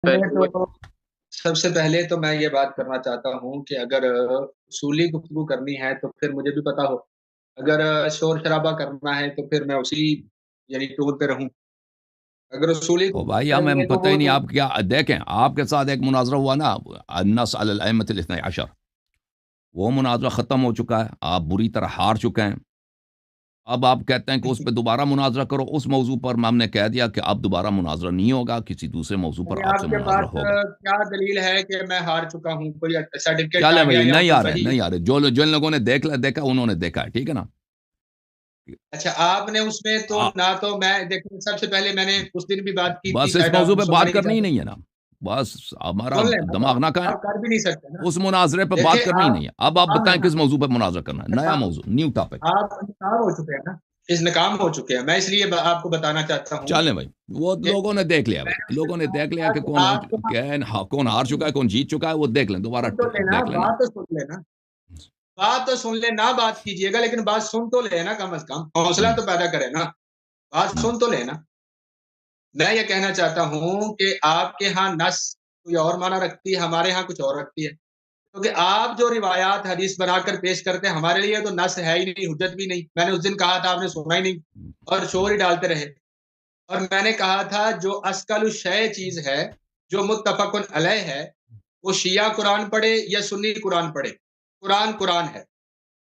تو سب سے پہلے تو میں یہ بات کرنا چاہتا ہوں کہ اگر اصولی گفتگو کرنی ہے تو پھر مجھے بھی پتا ہو، اگر شور شرابہ کرنا ہے تو پھر میں اسی یعنی ٹور پہ رہوں، اگر اصولی او گفتگو بھائی کریں ہمیں گے تو پتہ ہی وہ نہیں تو آپ کیا دیکھیں، آپ کے ساتھ ایک مناظرہ ہوا نا، النص علی الائمۃ الاثنی عشر، وہ مناظرہ ختم ہو چکا ہے، آپ بری طرح ہار چکے ہیں۔ اب آپ کہتے ہیں کہ اس پہ دوبارہ مناظرہ کرو، اس موضوع پر ہم نے کہہ دیا کہ اب دوبارہ مناظرہ نہیں ہوگا، کسی دوسرے موضوع پر یعنی آپ آپ سے کے مناظرہ پاس ہوگا۔ کیا دلیل ہے کہ میں ہار چکا ہوں؟ کوئی سرٹیفکیٹ چلے آ گیا بھائی، یا نہیں کوئی آ رہے وحی؟ نہیں آ رہے، جن لوگوں نے دیکھا انہوں نے دیکھا ہے، ٹھیک ہے نا۔ اچھا، آپ نے اس میں تو آ- نہ تو میں دیکھیں، سب سے پہلے میں نے اس دن بھی بات کی تھی، بس اس شاید آپ موضوع پہ سننا بات نہیں کرنی ہی چاہتے۔ نہیں ہے نا، بس ہمارا سن لیں نا، تو دماغ نہ کھائیں، آپ کر بھی نہیں سکتے نا۔ اس مناظرے پہ دیکھیں بات کرنی ہی آپ نہیں ہے۔ اب آپ ناکام ہے بتائیں نا، کس موضوع پہ مناظرہ کرنا ہے، نیا موضوع، نیو ٹاپک۔ آپ ناکام ہو چکے ہیں نا، اس ناکام ہو چکے ہیں۔ میں اس لیے آپ کو بتانا چاہتا ہوں چلیں بھائی، وہ کہ لوگوں نے دیکھ لیا، میں بھائی اس کے لوگوں نے دیکھ لیا کہ آپ کو کون ہار چکا ہے، کون جیت چکا ہے، وہ دیکھ لیں دوبارہ، سن تو لینا، دیکھ لینا۔ بات تو سن لینا، بات تو سن لینا، بات کیجئے گا لیکن بات سن تو لینا، کم از کم حوصلہ ہوں، تو پیدا کرے نا، بات ہوں۔ سن تو لینا۔ میں یہ کہنا چاہتا ہوں کہ آپ کے ہاں نص کوئی اور معنی رکھتی ہے، ہمارے ہاں کچھ اور رکھتی ہے، کیونکہ آپ جو روایات حدیث بنا کر پیش کرتے ہیں ہمارے لیے تو نص ہے ہی نہیں، حجت بھی نہیں۔ میں نے اس دن کہا تھا، آپ نے سنا ہی نہیں اور شور ہی ڈالتے رہے۔ اور میں نے کہا تھا جو اسکل الشیء چیز ہے، جو متفق علیہ ہے، وہ شیعہ قرآن پڑھے یا سنی قرآن پڑھے، قرآن قرآن ہے،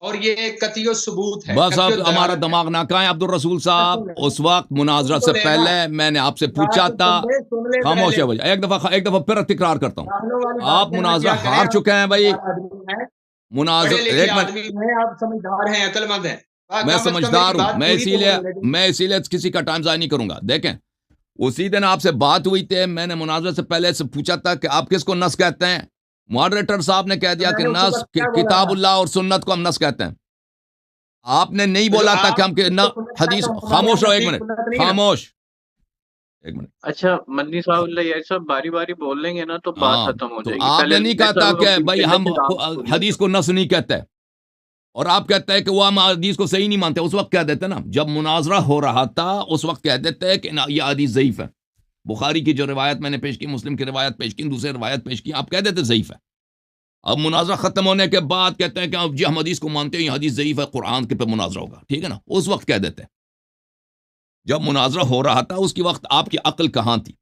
اور یہ قطعی ثبوت ہے، بس قطعی آپ ہمارا دلالت ہے۔ دماغ نہ کھائیں عبد الرسول صاحب، سن لینا، اس وقت مناظرہ سن تو سے لینا، پہلے میں نے آپ سے پوچھا بات تھا، سن لے خاموش پہلے۔ ہے بھائی، ایک دفعہ پھر تکرار کرتا ہوں، کاملوں والی بات آپ پھر نہ مناظرہ کیا کریں، ہار آپ چکے ہیں بھائی۔ سمجھدار آدمی ہیں، پڑھے مناظر لکھے ایک منٹ، آدمی ہیں، آپ سمجھدار ہیں، عقل مند ہیں، میں کم از کم میری سمجھدار ہوں، بات پوری تو ہو لے گی۔ میں اسی لیے کسی کا ٹائم ضائع نہیں کروں گا۔ دیکھیں، اسی دن آپ سے بات ہوئی تھی، میں نے مناظرہ سے پہلے سے پوچھا تھا کہ آپ کس کو نص کہتے ہیں، ماڈریٹر صاحب نے کہہ تو دیا میں کہ نے اسی نص وقت کیا بولا کتاب تھا، اللہ اور سنت کو ہم نص کہتے ہیں۔ آپ نے نہیں تو جو بولا تھا کہ آپ ہم کہ نہ کو سنت ہے حدیث، تو ہمارے خاموش یہاں رہو ایک نبی منٹ، سنت نہیں نا۔ خاموش ایک منٹ۔ اچھا مدنی صاحب، اللہ یہ سب باری باری بول لیں گے نا تو بات ہاں، ختم ہو تو جائے گی۔ آپ پہلے نے نہیں مرزا کہا کہ صاحب بھائی پہلے ہم خطاب سنیے حدیث تو۔ کو نص نہیں کہتے، اور آپ کہتے ہیں کہ وہ ہم حدیث کو صحیح نہیں مانتے، اس وقت کہہ دیتے نا، جب مناظرہ ہو رہا تھا اس وقت کہہ دیتے ہیں کہ یہ حدیث ضعیف ہے، بخاری کی جو روایت میں نے پیش کی، مسلم کی روایت پیش کی، دوسرے روایت پیش کی، آپ کہہ دیتے ضعیف ہے۔ اب مناظرہ ختم ہونے کے بعد کہتے ہیں کہ جی ہم حدیث کو مانتے ہیں، یہ حدیث ضعیف ہے، قرآن کے پہ مناظرہ ہوگا، ٹھیک ہے نا، اس وقت کہہ دیتے ہیں۔ جب مناظرہ ہو رہا تھا اس کی وقت آپ کی عقل کہاں تھی؟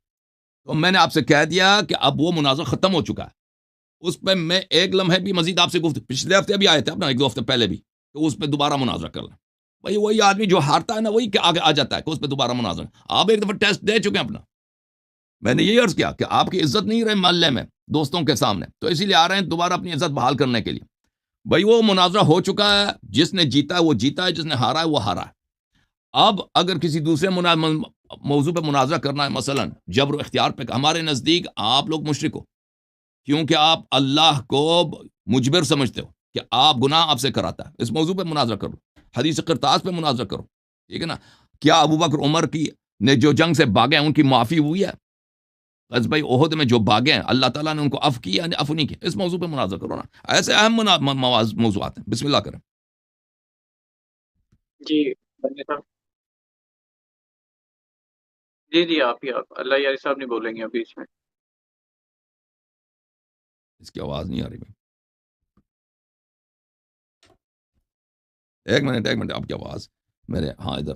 تو میں نے آپ سے کہہ دیا کہ اب وہ مناظرہ ختم ہو چکا ہے، اس پہ میں ایک لمحے بھی مزید آپ سے پچھلے ہفتے بھی آئے تھے اپنا، ایک دو ہفتے پہلے بھی، تو اس پہ دوبارہ مناظرہ کر لیں بھائی۔ وہی آدمی جو ہارتا ہے نا، وہی کہ آگے آ جاتا ہے کہ اس پہ دوبارہ مناظرہ۔ آپ ایک دفعہ ٹیسٹ دے چکے ہیں اپنا، میں نے یہ عرض کیا کہ آپ کی عزت نہیں رہی محلے میں دوستوں کے سامنے، تو اسی لیے آ رہے ہیں دوبارہ اپنی عزت بحال کرنے کے لیے۔ بھائی وہ مناظرہ ہو چکا ہے، جس نے جیتا ہے وہ جیتا ہے، جس نے ہارا ہے وہ ہارا ہے۔ اب اگر کسی دوسرے موضوع پہ مناظرہ کرنا ہے، مثلا جبر و اختیار پہ، ہمارے نزدیک آپ لوگ مشرک ہو، کیونکہ آپ اللہ کو مجبر سمجھتے ہو کہ آپ گناہ آپ سے کراتا ہے۔ اس موضوع پہ مناظرہ کرو، حدیث قرطاس پہ مناظرہ کرو، ٹھیک ہے نا۔ کیا ابو بکر عمر کی نے جو جنگ سے بھاگے ہیں ان کی معافی ہوئی ہے؟ غزوہ احد میں جو بھاگے ہیں اللہ تعالیٰ نے ان کو عفو کیا یا عفو نہیں کیا؟ اس موضوع پہ مناظرہ کرو نا، ایسے اہم موضوعات ہیں۔ بسم اللہ کریں۔ جی مدنی صاحب، جی آپ اللہ یاری صاحب نہیں بولیں گے ابھی اس میں۔ اس کی آواز نہیں آ رہی بھائی، ایک منٹ آپ کی آواز میرے ہاں ادھر۔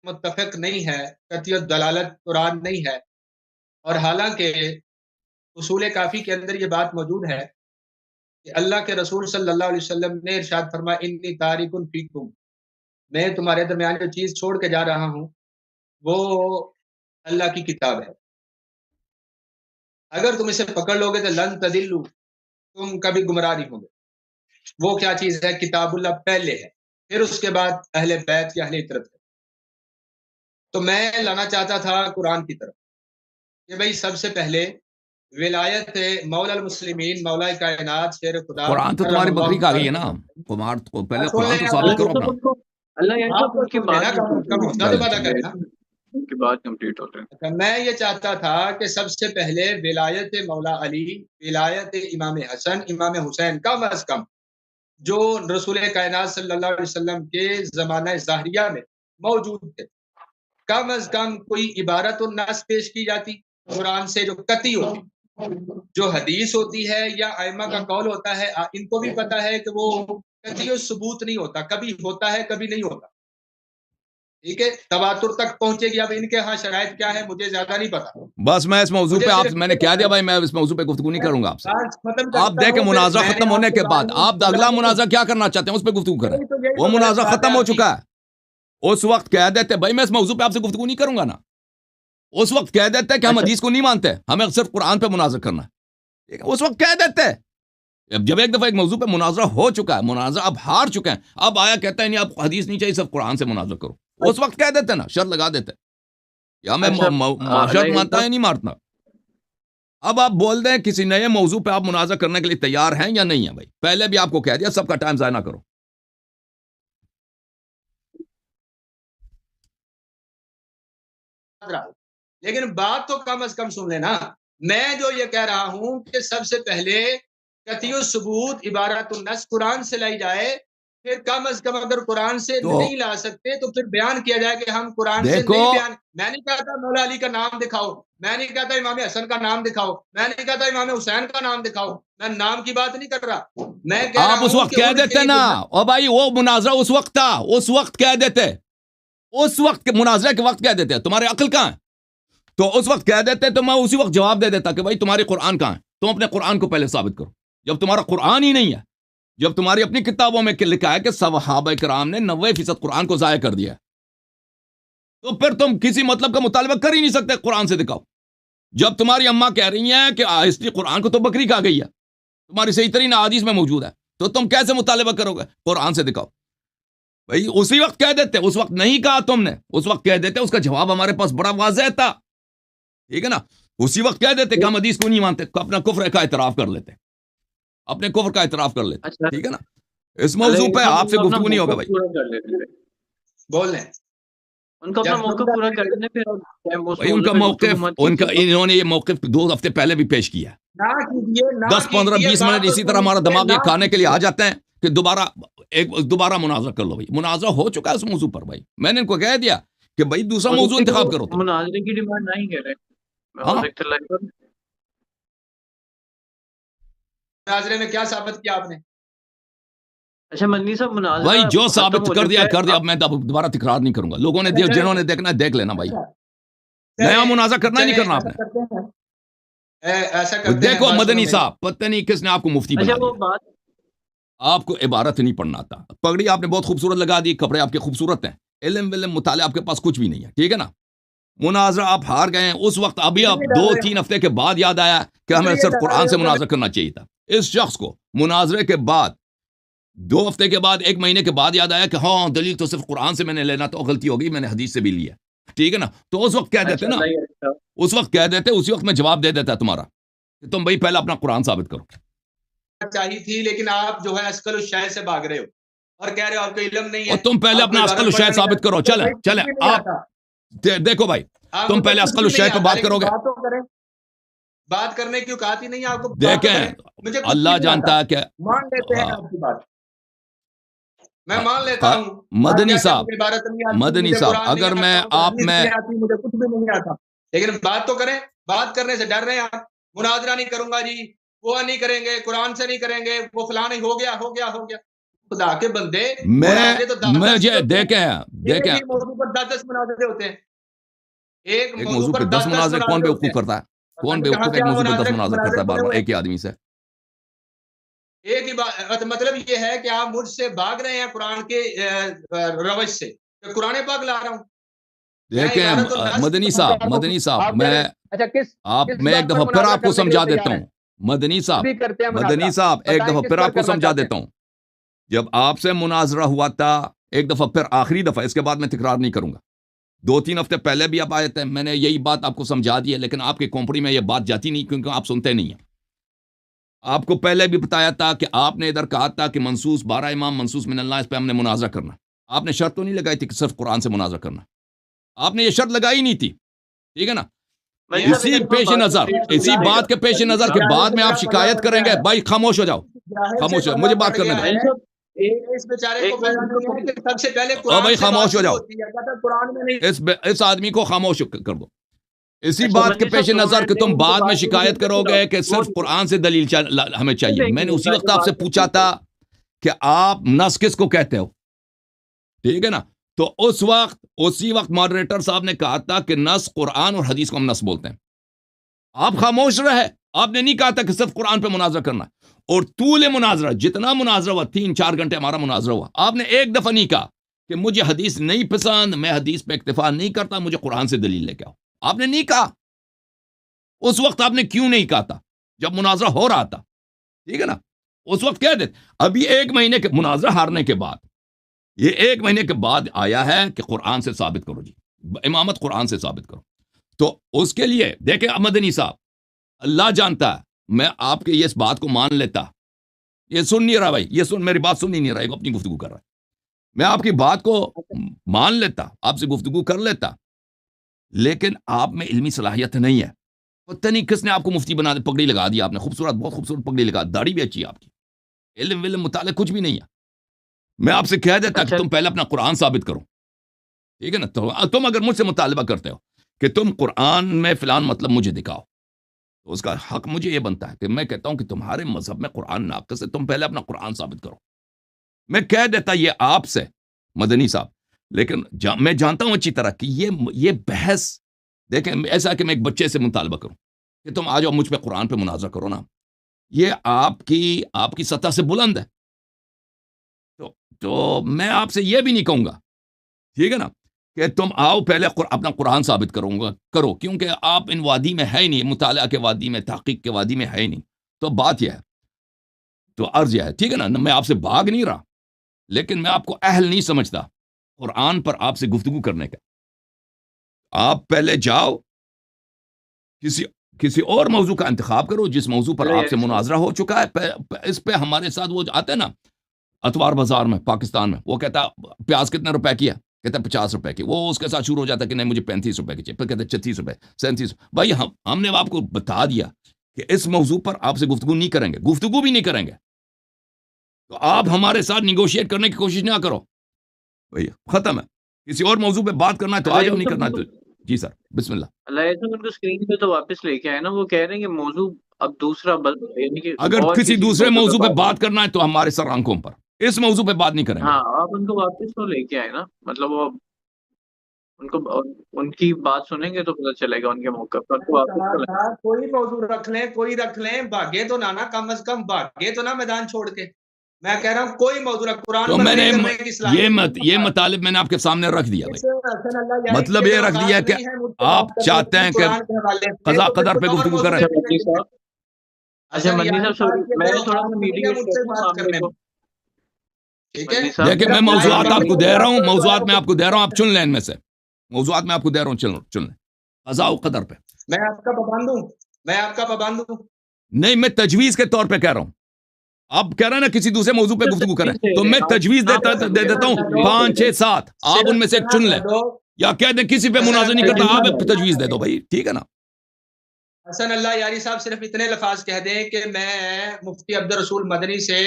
متفق نہیں ہے، قطعی دلالت قرآن نہیں ہے، اور حالانکہ اصول کافی کے اندر یہ بات موجود ہے کہ اللہ کے رسول صلی اللہ علیہ وسلم نے ارشاد فرمایا انی تارک فیکم، میں تمہارے درمیان جو چیز چھوڑ کے جا رہا ہوں وہ اللہ کی کتاب ہے، اگر تم اسے پکڑ لو گے تو لن تضلوا، تم کبھی گمراہ نہیں ہوں گے۔ وہ کیا چیز ہے؟ کتاب اللہ پہلے ہے، پھر اس کے بعد اہل بیت یا اہل اطرت ہے۔ تو میں لانا چاہتا تھا قرآن کی طرف کہ بھئی سب سے پہلے ولایت مولا المسلمین، مولا کائنات، شیر خدا قرآن تو کرم تمہاری بکری اللہ کھا گئی ہے نا، وجہہ۔ پہلے سن قرآن لیں تو آپ، ثابت اللہ کرو یہ اپنا۔ سب ان کو، اللہ یہ آپ سب تو ان کی سن بات لینا، نہیں کم ہوتی حوصلہ تو چلیں پیدا کرے نا۔ ان کی بات کمپلیٹ ہو رہی ہے۔ اچھا، میں یہ چاہتا تھا کہ سب سے پہلے ولایت مولا علی، ولایت امام حسن، امام حسین کم از کم جو رسول کائنات صلی اللہ علیہ وسلم کے زمانہ ظاہریہ میں موجود تھے، کم از کم کوئی عبارت النص پیش کی جاتی قرآن سے جو قطعی ہوتی، جو حدیث ہوتی ہے یا ائمہ کا قول ہوتا ہے، ان کو بھی پتا ہے کہ وہ قطعی ثبوت نہیں ہوتا، کبھی ہوتا ہے کبھی نہیں ہوتا، ٹھیک ہے، تواتر تک پہنچے گی. اب ان کے ہاں شرائط کیا ہے مجھے زیادہ نہیں پتا. بس میں اس موضوع پہ میں نے کہہ دیا بھائی، میں اس موضوع پہ گفتگو نہیں کروں گا آپ سے. آپ دیکھیں مناظرہ ختم ہونے کے بعد آپ اگلا مناظرہ کیا کرنا چاہتے ہیں اس پہ گفتگو کریں. وہ مناظرہ ختم ہو چکا ہے. اس وقت کہہ دیتے بھائی میں اس موضوع پہ آپ سے گفتگو نہیں کروں گا نا. اس وقت کہہ دیتے کہ ہم حدیث کو نہیں مانتے، ہمیں صرف قرآن پہ مناظرہ کرنا ہے. اس وقت کہہ دیتے. جب ایک دفعہ ایک موضوع پہ مناظرہ ہو چکا ہے، مناظرہ اب ہار چکے ہیں، اب آیا کہتا ہے نہیں اب حدیث نہیں چاہیے، صرف قرآن سے مناظرہ کرو. اس وقت کہہ دیتے نا، شرط لگا دیتے یا میں شرط مانتا ہے نہیں مانتا. اب آپ بول دیں کسی نئے موضوع پہ آپ مناظرہ کرنے کے لیے تیار ہیں یا نہیں ہیں. بھائی پہلے بھی آپ کو کہہ دیا، سب کا ٹائم ضائع نہ کرو. لیکن بات تو کم از کم سن لینا. میں جو یہ کہہ رہا ہوں کہ سب سے پہلے قطعی ثبوت عبارت النص قرآن سے لائی جائے، پھر کم از کم اگر قرآن سے نہیں لا سکتے تو پھر بیان کیا جائے کہ ہم قرآن سے نہیں بیان. میں نہیں کہتا مولا علی کا نام دکھاؤ، میں نہیں کہتا امام حسن کا نام دکھاؤ، میں نہیں کہتا امام حسین کا نام دکھاؤ، میں نام کی بات نہیں کر رہا. میں کہہ رہا آپ اس وقت کہہ دیتے نا او بھائی وہ مناظرہ اس وقت تھا، اس وقت کہہ دیتے، اس وقت مناظرے کے وقت کہہ دیتے تمہارے عقل کہاں ہے، تو اس وقت کہہ دیتے تو میں اسی وقت جواب دے دیتا کہ بھائی تمہاری قرآن کہاں ہے، تم اپنے قرآن کو پہلے ثابت کرو. جب تمہارا قرآن ہی نہیں ہے، جب تمہاری اپنی کتابوں میں لکھا ہے کہ صحابہ کرام نے 90% قرآن کو ضائع کر دیا ہے، تو پھر تم کسی مطلب کا مطالبہ کر ہی نہیں سکتے. قرآن سے دکھاؤ. جب تمہاری اماں کہہ رہی ہیں کہ آہستی قرآن کو تو بکری کھا گئی ہے، تمہاری صحیح ترین احادیث میں موجود ہے، تو تم کیسے مطالبہ کرو گے؟ قرآن سے دکھاؤ. بھائی اسی وقت کہہ دیتے، اس وقت نہیں کہا تم نے، اس وقت کہہ دیتے. اس کا جواب ہمارے پاس بڑا واضح تھا، ٹھیک ہے نا. اسی وقت کہہ دیتے کہ ہم حدیث کو نہیں مانتے، اپنا کفر کا اعتراف کر لیتے، اپنے کفر کا اعتراف کر لیتے. ٹھیک ہے نا. اس موضوع پہ آپ سے گفتگو نہیں ہوگا بھائی. بول لیں ان کا اپنا موقف پورا کر لینے پھر بھائی ان کا موقف، انہوں نے یہ موقف 2 ہفتے پہلے بھی پیش کیا ہے. 10 15 20 منٹ اسی طرح ہمارا دماغ یہ کھانے کے لیے آ جاتے ہیں کہ دوبارہ مناظرہ کر لو. بھائی مناظرہ ہو چکا ہے اس موضوع پر. بھائی میں نے ان کو کہہ دیا کہ بھائی دوسرا موضوع انتخاب کرو. مناظرے کی ڈیمانڈ نہیں کر رہے. مناظرے میں کیا ثابت کیا آپ نے؟ اچھا مدنی صاحب مناظرہ بھائی جو ثابت کر دیا کر دیا. اب میں دوبارہ تکرار نہیں کروں گا. لوگوں نے جنہوں نے دیکھنا ہے دیکھ لینا. بھائی نیا مناظرہ کرنا نہیں کرنا آپ نے. دیکھو مدنی صاحب، پتہ نہیں کس نے آپ کو مفتی بنا دیا. آپ کو عبارت نہیں پڑھنا آتا. پگڑی آپ نے بہت خوبصورت لگا دی، کپڑے آپ کے خوبصورت ہیں، علم مطالعہ آپ کے پاس کچھ بھی نہیں ہے. ٹھیک ہے نا. مناظرہ آپ ہار گئے ہیں. اس وقت ابھی اب 2-3 ہفتے کے بعد یاد آیا کہ ہمیں صرف قرآن سے مناظرہ کرنا چاہیے تھا. اس شخص کو مناظرے کے بعد 2 ہفتے کے بعد 1 مہینے کے بعد یاد آیا کہ ہاں دلیل تو صرف قرآن سے میں نے لینا، تو غلطی ہو گئی، میں نے حدیث سے بھی لیا. ٹھیک ہے نا. تو اس وقت کہہ دیتے نا، اس وقت کہہ دیتے، اسی وقت میں جواب دے دیتا تمہارا کہ تم بھائی پہلے اپنا قرآن ثابت کرو. چاہیے تھی لیکن آپ جو ہے عسقل الشاہ سے بھاگ رہے ہو اور کہہ رہے ہو آپ کو علم نہیں ہے. اور تم پہلے اپنا عسقل الشاہ ثابت کرو. چلیں آپ دیکھو بھائی، تم پہلے عسقل الشاہ پہ بات کرو گے. بات کرنے کی اوقات ہی نہیں ہے آپ کو. دیکھیں اللہ جانتا ہے کہ مان لیتے ہیں آپ کی بات، میں مان لیتا ہوں. مدنی صاحب اگر میں آپ میں مجھے کچھ بھی نہیں آتا، لیکن بات تو کریں. بات کرنے سے ڈر رہے ہیں آپ. مناظرہ نہیں کروں گا جی، وہ نہیں کریں گے، قرآن سے نہیں کریں گے، وہ فلاں نہیں، ہو گیا. خدا کے بندے میں دیکھیں موضوع پر 10 مناظرے ہوتے ہیں. ایک موضوع پر 10 مناظرے کون بیوقوف کرتا ہے؟ کون بیوقوف ایک موضوع پر 10 مناظرے کرتا ہے بار بار ایک ہی آدمی سے؟ ایک ہی بات. مطلب یہ ہے کہ آپ مجھ سے بھاگ رہے ہیں قرآن کے روش سے. قرآن پاک لا رہا ہوں. دیکھیں مدنی صاحب میں ایک دفعہ پھر آپ کو سمجھا دیتا ہوں. مدنی صاحب ایک دفعہ پھر آپ کو سمجھا دیتا ہوں. جب آپ سے مناظرہ ہوا تھا ایک دفعہ، پھر آخری دفعہ، اس کے بعد میں تکرار نہیں کروں گا. 2-3 ہفتے پہلے بھی آپ آئے تھے، میں نے یہی بات آپ کو سمجھا دی ہے، لیکن آپ کی کھوپڑی میں یہ بات جاتی نہیں کیونکہ آپ سنتے نہیں ہیں. آپ کو پہلے بھی بتایا تھا کہ آپ نے ادھر کہا تھا کہ منصوص 12 امام منصوص من اللہ، اس پہ ہم نے مناظرہ کرنا. آپ نے شرط تو نہیں لگائی تھی کہ صرف قرآن سے مناظرہ کرنا. آپ نے یہ شرط لگائی نہیں تھی. ٹھیک ہے نا. اسی بات کے پیش نظر کے بعد میں آپ شکایت کریں گے. بھائی خاموش ہو جاؤ، خاموش ہو، مجھے بات کرنے دیں. اس بیچارے کو پتا نہیں ہے کہ سب سے پہلے او قرآن بھائی سے خاموش بات ہو جاؤ، ہوتی ہے، کہتا ہے قرآن میں نہیں۔ اس آدمی کو خاموش کر دو. اسی اچھا بات کے مدنی صاحب پیش 2 نظر منٹ کہ دیں، تم ان کو بعد میں بات پوری شکایت کرنے کرو دو، گے کہ وہ صرف قرآن سے دلیل ہمیں چاہیے. دیکھیں میں نے گے، اسی وقت پہلے آپ سے بات پوچھا کرتے تھا ہیں۔ کہ آپ نس کس کو کہتے ہو، ٹھیک ہے نا؟ تو اسی وقت ماڈریٹر صاحب نے کہا تھا کہ نس قرآن اور حدیث کو ہم نس بولتے ہیں. آپ خاموش رہے، آپ نے نہیں کہا تھا کہ صرف قرآن پہ مناظرہ کرنا. اور طول مناظرہ، جتنا مناظرہ ہوا 3-4 گھنٹے ہمارا مناظرہ ہوا، آپ نے ایک دفعہ نہیں کہا کہ مجھے حدیث نہیں پسند، میں حدیث پہ اکتفا نہیں کرتا، مجھے قرآن سے دلیل لے کے آؤ. آپ نے نہیں کہا. اس وقت آپ نے کیوں نہیں کہا تھا جب مناظرہ ہو رہا تھا؟ ٹھیک ہے نا؟ اس وقت کہہ دیتے. ابھی 1 مہینے کے مناظرہ ہارنے کے بعد، یہ 1 مہینے کے بعد آیا ہے کہ قرآن سے ثابت کرو جی، امامت قرآن سے ثابت کرو. تو اس کے لیے دیکھیں مدنی صاحب، اللہ جانتا ہے میں آپ کے اس بات کو مان لیتا. یہ سن نہیں رہا بھائی، میری بات سن ہی نہیں رہا ہے، وہ اپنی گفتگو کر رہا ہے. میں آپ کی بات کو مان لیتا، آپ سے گفتگو کر لیتا، لیکن آپ میں علمی صلاحیت نہیں ہے. پتہ نہیں کس نے آپ کو مفتی بنا دے، پگڑی لگا دی آپ نے، بہت خوبصورت پگڑی لگا، داڑھی بھی اچھی ہے آپ کی، علم مطالعہ کچھ بھی نہیں ہے. میں آپ سے کہہ دیتا کہ اچھا تم پہلے اپنا قرآن ثابت کرو، ٹھیک ہے نا؟ تم اگر مجھ سے مطالبہ کرتے ہو کہ تم قرآن میں فلان مطلب مجھے دکھاؤ، تو اس کا حق مجھے یہ بنتا ہے کہ میں کہتا ہوں کہ تمہارے مذہب میں قرآن ناقص ہے، تم پہلے اپنا قرآن ثابت کرو. میں کہہ دیتا یہ آپ سے مدنی صاحب، لیکن میں جانتا ہوں اچھی طرح کہ یہ بحث، دیکھیں ایسا کہ میں ایک بچے سے مطالبہ کروں کہ تم آ جاؤ مجھ پہ قرآن پہ مناظرہ کرو نا، یہ آپ کی سطح سے بلند ہے. تو میں آپ سے یہ بھی نہیں کہوں گا، ٹھیک ہے نا، کہ تم آؤ پہلے اپنا قرآن ثابت کرو، کیونکہ آپ ان وادی میں ہے ہی نہیں، مطالعہ کے وادی میں، تحقیق کے وادی میں ہے ہی نہیں. تو بات یہ ہے، تو عرض یہ ہے، ٹھیک ہے نا، میں آپ سے بھاگ نہیں رہا، لیکن میں آپ کو اہل نہیں سمجھتا قرآن پر آپ سے گفتگو کرنے کا. آپ پہلے جاؤ کسی اور موضوع کا انتخاب کرو جس موضوع پر آپ سے مناظرہ ہو چکا ہے. اس پہ ہمارے ساتھ وہ آتے ہیں نا اتوار بازار میں پاکستان میں، وہ کہتا ہے پیاز کتنے روپے کی ہے، کہتا ہے 50 روپے کی. وہ اس کے ساتھ شروع ہو جاتا ہے کہ نہیں مجھے 35 روپے کی چاہیے، پھر کہتا ہے 36 روپے، 37. بھائی ہم نے آپ کو بتا دیا کہ اس موضوع پر آپ سے گفتگو نہیں کریں گے، گفتگو بھی نہیں کریں گے. تو آپ ہمارے ساتھ نیگوشیٹ کرنے کی کوشش نہ کرو بھائی، ختم ہے. کسی اور موضوع پہ بات کرنا ہے تو آ جاؤ، نہیں کرنا ہے تو جی سر بسم اللہ. اللہ صاحب ان کو اسکرین پہ تو واپس لے کے آئے نا، وہ کہہ رہے ہیں کہ موضوع اب دوسرا یعنی کہ اگر اور کسی دوسرے موضوع پہ بات بات کرنا ہے تو ہمارے سر آنکھوں پر، اس موضوع پہ بات نہیں کریں گے. ہاں آپ ان کو واپس تو لے کے آئے نا، مطلب وہ ان کی بات سنیں گے تو پتہ چلے گا ان کے موقع پر. تو واپس تو لیں. کوئی موضوع رکھ لیں، بھاگے تو نہ کم از کم بھاگے تو نہ میدان چھوڑ کے. میں کہہ رہا ہوں کوئی موضوع رکھ، قرآن تو پر میں نے نہیں کرنے کی صلاحیت یہ مطالب میں نے آپ کے سامنے رکھ دیا بھائی. حسن اللہ یاری مطلب کی یہ جو رکھ دیا اوقات کہ نہیں ہے مجھ سے آپ بات کرنے چاہتے کی ہیں کہ قرآن کے حوالے سے، قضا تو پھر قدر پہ کوئی اور گفتگو موضوع کریں. اچھا پہ مدنی صاحب، اچھا حسن مدنی یاری صاحب صاحب کے میں جو تھوڑا اوقات سا نہیں ہے میڈیٹ مجھ سے کرتا ہوں بات آپ کرنے میرے کو. میں، ٹھیک ہے؟ مدنی صاحب دیکھیں میں میرا موضوعات ٹائم آپ کو نہیں دے ہے رہا ہوں، تو جو ہے موضوعات وہ میں آپ کو دے رہا ہوں، آپ چن لیں ان میں سے. موضوعات میں آپ کو دے رہا ہوں، چن لیں قضا و قدر پہ. میں آپ کا پابند ہوں. نہیں، میں تجویز کے طور پہ کہہ رہا ہوں. آپ کہہ رہے ہیں نا کسی دوسرے موضوع پہ گفتگو کریں، تو میں تجویز دے دیتا ہوں 5 6 7، آپ ان میں سے ایک چن لیں، یا کہہ دیں کسی پہ مناظر نہیں کرتا، آپ ایک تجویز دے دو بھائی، ٹھیک ہے نا. حسن اللہ یاری صاحب صرف اتنے لفاظ کہہ دیں کہ میں مفتی عبدالرسول مدنی سے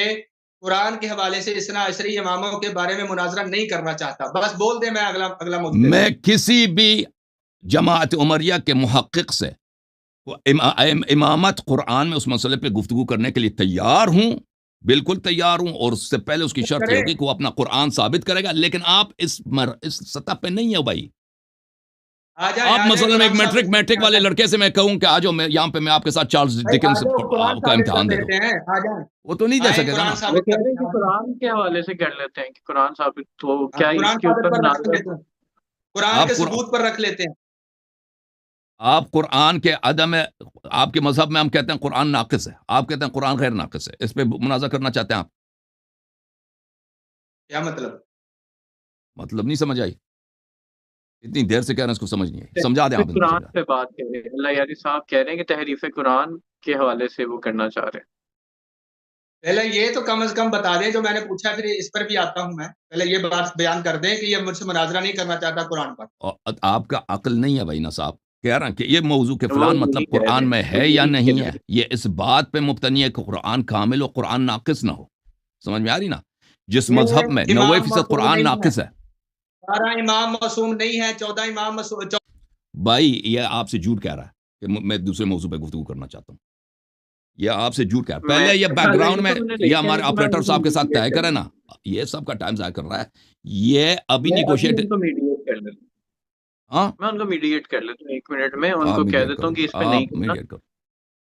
قرآن کے حوالے سے اسنا عشری اماموں کے بارے میں مناظرہ نہیں کرنا چاہتا، بس بول دیں، میں اگلا موضوع. میں کسی بھی جماعت عمریہ کے محقق سے امامت قرآن میں اس مسئلے پہ گفتگو کرنے کے لیے تیار ہوں، بالکل تیار ہوں. اور اس سے پہلے اس کی شرط یہ ہوگی کہ وہ اپنا قرآن ثابت کرے گا. لیکن آپ اس سطح پہ نہیں ہو بھائی. آپ مثلا ایک میٹرک والے لڑکے سے میں کہوں کہ آجو یہاں پہ میں آپ کے ساتھ چارلز ڈکنس کا امتحان دے دوں، وہ تو نہیں دے سکے گا نا. وہ کہہ رہے ہیں کہ قرآن کے حوالے سے کر لیتے ہیں کہ قرآن ثابت تو کیا اس کے اوپر مناظرہ، قرآن کے ثبوت پر رکھ لیتے ہیں. آپ قرآن کے عدم، آپ کے مذہب میں ہم کہتے ہیں قرآن ناقص ہے، آپ کہتے ہیں قرآن غیر ناقص ہے، اس پہ مناظرہ کرنا چاہتے ہیں آپ؟ کیا مطلب نہیں سمجھ آئی؟ اتنی دیر سے کہہ رہے ہیں، اس کو سمجھ نہیں آئی، سمجھا دیں آپ ان کو. قرآن پہ بات کر رہے ہیں، اللہ یاری صاحب کہہ رہے ہیں کہ تحریف قرآن کے حوالے سے وہ کرنا چاہ رہے ہیں. پہلے یہ تو کم از کم بتا دیں جو میں نے پوچھا، پھر اس پر بھی آتا ہوں. میں پہلے یہ بات بیان کر دیں کہ یہ مجھ سے مناظرہ نہیں کرنا چاہتا قرآن پر. اور آپ کا عقل نہیں ہے بھائی نا صاحب، کہہ رہا کہ یہ موضوع کے وہ فلان یہی مطلب کہہ رہے قرآن ہیں، میں وہ ہے یا یہی نہیں کہہ ہے، رہے یہ اس بات پہ مبتنی ہے کہ قرآن کامل و قرآن ناقص نہ ہو. سمجھ میں آ رہی نا؟ جس مذہب میں 90% قرآن ناقص ہے. 12 امام معصوم نہیں ہے، 14 امام معصوم. بھائی یہ آپ سے جھوٹ کہہ رہا ہے کہ میں دوسرے موضوع پہ گفتگو کرنا چاہتا ہوں. یہ آپ سے جھوٹ کہہ رہا ہے. پہلے یہ بیک گراؤنڈ میں یہ ہمارے آپریٹر صاحب کے ساتھ طے کرے نا، یہ سب کا ٹائم ضائع کر رہا ہے. یہ ابھی نیگوشیٹ. ہاں میں ان کو میڈیٹ کر لیتا ہوں 1 منٹ میں، ان کو کہہ دیتا ہوں کہ اس پہ نہیں کرنا.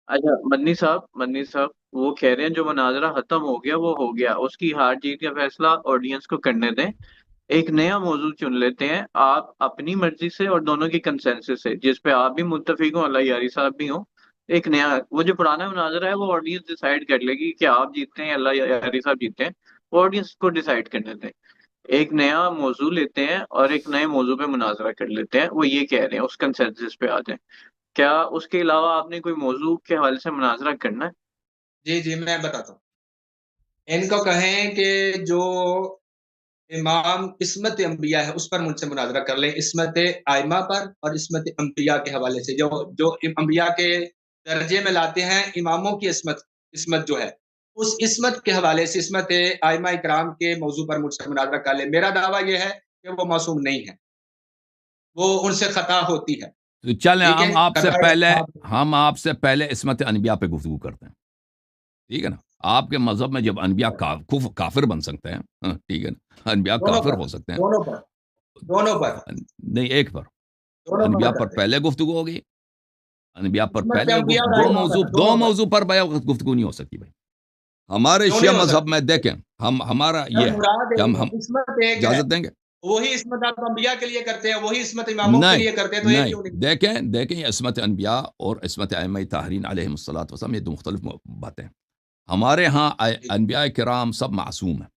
اچھا مدنی صاحب وہ کہہ رہے ہیں جو مناظرہ ختم ہو گیا وہ ہو گیا، اس کی ہار جیت کا فیصلہ آڈینس کو کرنے دیں. ایک نیا موضوع چن لیتے ہیں آپ اپنی مرضی سے اور دونوں کی کنسنسس سے، جس پہ آپ بھی متفق ہوں، اللہ یاری صاحب بھی ہوں. ایک نیا، وہ جو پرانا مناظرہ ہے وہ آڈینس ڈیسائیڈ کر لے گی کہ آپ جیتتے ہیں اللہ یاری صاحب جیتتے ہیں، وہ آڈینس کو ڈیسائیڈ کرنے دیں. ایک نیا موضوع لیتے ہیں اور ایک نئے موضوع پہ مناظرہ کر لیتے ہیں، وہ یہ کہہ رہے ہیں اس کنسنسس پہ آ جائیں. کیا اس کے علاوہ آپ نے کوئی موضوع کے حوالے سے مناظرہ کرنا ہے؟ جی میں بتاتا ہوں. ان کو کہیں کہ جو امام عصمت انبیاء ہے اس پر مجھ سے مناظرہ کر لیں، عصمت ائمہ پر اور عصمت انبیاء کے حوالے سے. جو انبیاء کے درجے میں لاتے ہیں اماموں کی عصمت جو ہے، اس عصمت کے حوالے سے عصمت ائمہ اکرام کے موضوع پر مجھ سے مناظرہ کر لیں. میرا دعویٰ یہ ہے کہ وہ معصوم نہیں ہے، وہ ان سے خطا ہوتی ہے. تو چلیں ہم آپ سے پہلے عصمت انبیاء پہ گفتگو کرتے ہیں، ٹھیک ہے نا. آپ کے مذہب میں جب انبیاء کافر بن سکتے ہیں، ٹھیک ہے نا، انبیاء کافر ہو سکتے ہیں دونوں پر نہیں، ایک پر. انبیاء پر پہلے گفتگو ہوگی، انبیاء پر پہلے دو موضوع پر گفتگو نہیں ہو سکتی. بھائی ہمارے شیعہ مذہب میں دیکھیں، ہمارا یہ ہے، ہم اجازت دیں گے. وہی عصمت آپ انبیاء کے لیے کرتے ہیں، وہی عصمت اماموں کے لیے کرتے ہیں، تو نہیں. دیکھیں عصمت انبیاء اور عصمت ائمہ طاہرین علیہم الصلوۃ والسلام یہ دو مختلف باتیں. ہمارے ہاں انبیاء کرام سب معصوم ہیں،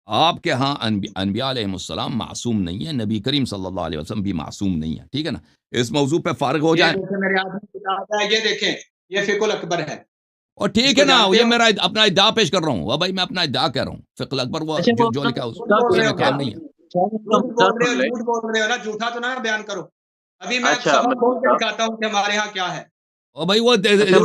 آپ کے ہاں انبیاء علیہم السلام معصوم نہیں ہے، نبی کریم صلی اللہ علیہ وسلم بھی معصوم نہیں ہے، ٹھیک ہے نا. اس موضوع پہ فارغ ہو جائیں. یہ دیکھیں، یہ فقہ الاکبر ہے اور ٹھیک ہے نا، یہ میرا اپنا ادعا پیش کر رہا ہوں. بھائی میں اپنا ادعا کہہ رہا ہوں، فقہ الاکبر وہ جو لکھا اس میں کام نہیں ہے. جھوٹ بول رہے ہو نا، جھوٹا تو نہ بیان کرو. ابھی میں سبق کھول کے دکھاتا ہوں کہ ہمارے ہاں کیا ہے. اور بھائی وہ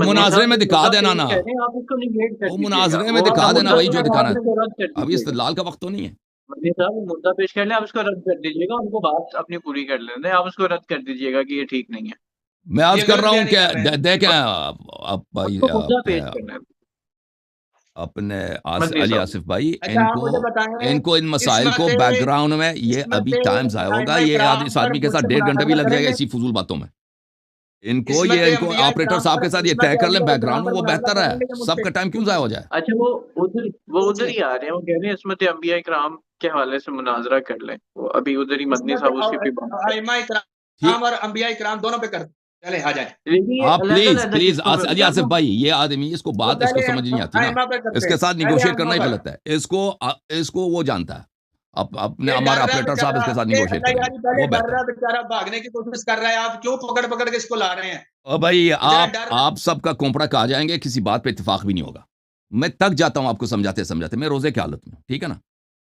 مناظرے میں دکھا دینا نا، وہ مناظرے میں دکھا دینا بھائی جو دکھانا ہے. ابھی استدلال کا وقت تو نہیں ہے. مدنی صاحب مدعا پیش کر لیں، آپ اس کو رد کر دیجیے گا، ان کو بات اپنی پوری کر لیں دیں، آپ اس کو رد کر دیجیے گا کہ یہ ٹھیک نہیں ہے. میں عرض کر رہا ہوں کہ دیکھیں اپنے علی آصف بھائی، ان کو ان مسائل کو بیک گراؤنڈ میں یہ ابھی ٹائم ضائع ہوگا. یہ اس آدمی کے ساتھ 1.5 گھنٹہ بھی لگ جائے گا اسی فضول باتوں میں. ان کو آپریٹر صاحب کے ساتھ یہ طے کر لیں بیک گراؤنڈ میں، وہ بہتر ہے. سب کا ٹائم کیوں ضائع ہو جائے؟ اچھا وہ ادھر ہی آ رہے ہیں، وہ کہہ رہے ہیں عصمت انبیاء کرام کے حوالے سے مناظرہ کر لیں. وہ ابھی ادھر ہی مدنی صاحب اسی پہ ائمہ اکرام اور انبیاء اکرام دونوں پہ کرتے. چلیں آ جائیں. آپ پلیز علی آصف بھائی، یہ آدمی اس کو بات اس کو سمجھ نہیں آتی نا، اس کے ساتھ نیگوشیٹ کرنا ہی غلط ہے. اس کو وہ جانتا ہے، اپنے ہمارا آپریٹر صاحب اس کے ساتھ نیگوشیٹ کریں گے، وہ بہتر ہے. بیچارہ بھاگنے کی کوشش کر رہا ہے، آپ کیوں پکڑ کے اس کو لا رہے ہیں؟ اور بھائی آپ سب کا کومپڑا کہا جائیں گے، کسی بات پہ اتفاق بھی نہیں ہوگا. میں تک جاتا ہوں آپ کو سمجھاتے میں روزے کی حالت میں، ٹھیک ہے نا.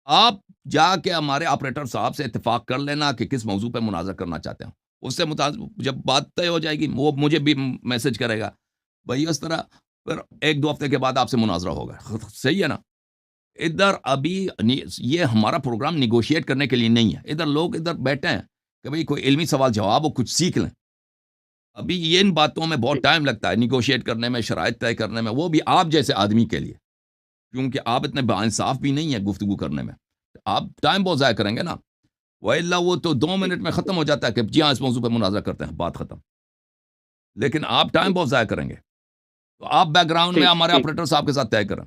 آپ جا کے ہمارے آپریٹر صاحب سے اتفاق کر لینا کہ کس موضوع پہ مناظرہ کرنا چاہتے ہیں. اس سے جب بات طے ہو جائے گی وہ مجھے بھی میسج کرے گا بھائی، اس طرح پھر 1-2 ہفتے کے بعد آپ سے مناظرہ ہوگا. صحیح ہے نا. ادھر ابھی یہ ہمارا پروگرام نیگوشیٹ کرنے کے لیے نہیں ہے. ادھر لوگ بیٹھے ہیں کہ بھئی کوئی علمی سوال جواب ہو، کچھ سیکھ لیں. ابھی یہ ان باتوں میں بہت ٹائم لگتا ہے، نیگوشیٹ کرنے میں، شرائط طے کرنے میں، وہ بھی آپ جیسے آدمی کے لیے، کیونکہ آپ اتنے باانصاف بھی نہیں ہیں گفتگو کرنے میں. آپ ٹائم بہت ضائع کریں گے نا. وَإِلَّا وہ تو 2 منٹ میں ختم ہو جاتا ہے کہ جی ہاں اس موضوع پہ مناظرہ کرتے ہیں، بات ختم. لیکن آپ ٹائم بہت ضائع کریں گے، تو آپ بیک گراؤنڈ میں ہمارے آپریٹر صاحب کے ساتھ طے کریں.